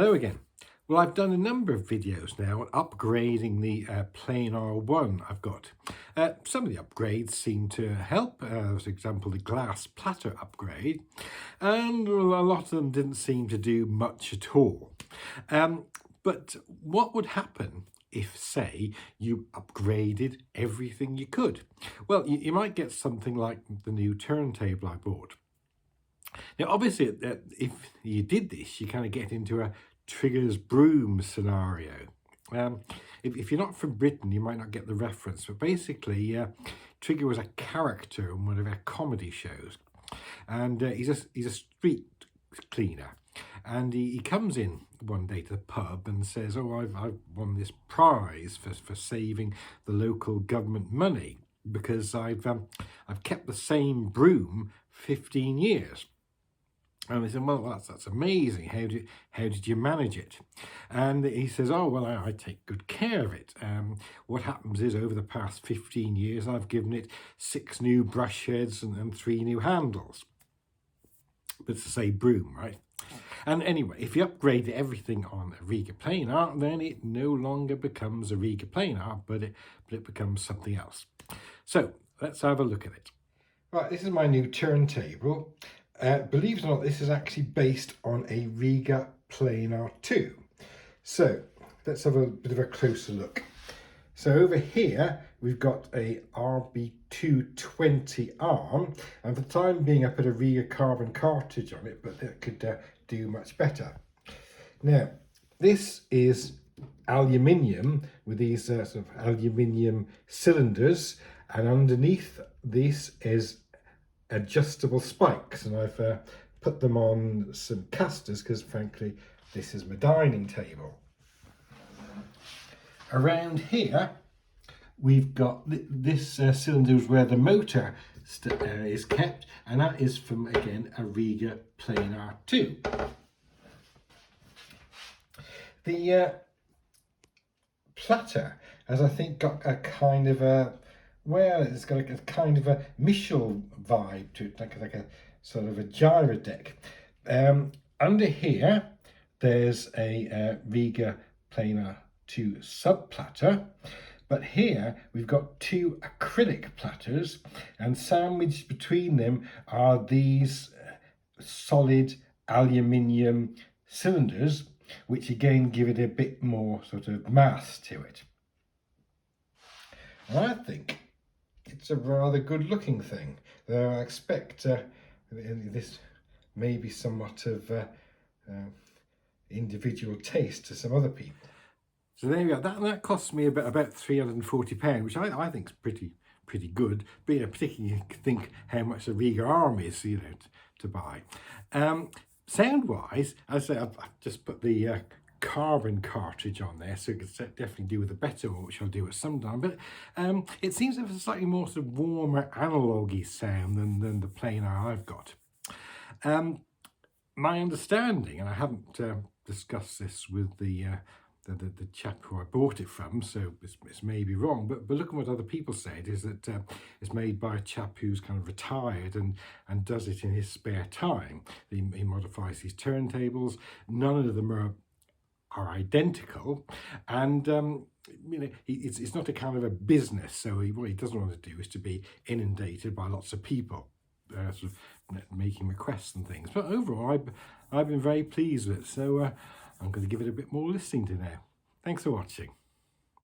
Hello again. Well, I've done a number of videos now on upgrading the Planar 1 I've got. Some of the upgrades seem to help, for example the glass platter upgrade, and a lot of them didn't seem to do much at all. But what would happen if, say, you upgraded everything you could? Well, you might get something like the new turntable I bought. Now, obviously, if you did this, you kind of get into a Trigger's broom scenario. If you're not from Britain, you might not get the reference, but basically, Trigger was a character in one of our comedy shows, and he's a street cleaner, and he comes in one day to the pub and says, "Oh, I've won this prize for saving the local government money because I've kept the same broom 15 years." And they said, "Well, that's amazing. How did you manage it?" And he says, "Oh, well, I take good care of it. What happens is over the past 15 years, I've given it 6 new brush heads and 3 new handles." But it's the same broom, right? And anyway, if you upgrade everything on a Rega Planar, then it no longer becomes a Rega Planar, but it becomes something else. So let's have a look at it. Right, this is my new turntable. Believe it or not, this is actually based on a Rega Planar 2. So let's have a bit of a closer look. So over here, we've got a RB220 arm, and for the time being I put a Rega carbon cartridge on it, but that could do much better. Now, this is aluminium with these sort of aluminium cylinders, and underneath this is adjustable spikes, and I've put them on some casters because frankly this is my dining table. Around here we've got this cylinder where the motor is kept, and that is from, again, a Rega Planar 2. The platter has, I think, got a kind of a, well, it's got a kind of a Michel vibe to it, like a sort of a gyro deck. Under here, there's a Rega Planar 2 sub platter, but here we've got 2 acrylic platters, and sandwiched between them are these solid aluminium cylinders, which again give it a bit more sort of mass to it. And I think it's a rather good looking thing, though I expect this may be somewhat of individual taste to some other people. So there you go. That cost me about £340, which I think is pretty good. But particularly you think how much the Rega arm is, to buy. Sound wise, as I say, I've just put the carbon cartridge on there, so it could definitely do with a better one, which I'll do at some time. But it seems to have a slightly more sort of warmer analogy sound than the Planar I've got. My understanding, and I haven't discussed this with the chap who I bought it from, so this may be wrong, but looking at what other people said, is that it's made by a chap who's kind of retired and does it in his spare time. He modifies these turntables. None of them are identical, and it's not a kind of a business, so what he doesn't want to do is to be inundated by lots of people sort of making requests and things. But overall I've been very pleased with it, so I'm going to give it a bit more listening to now. Thanks for watching.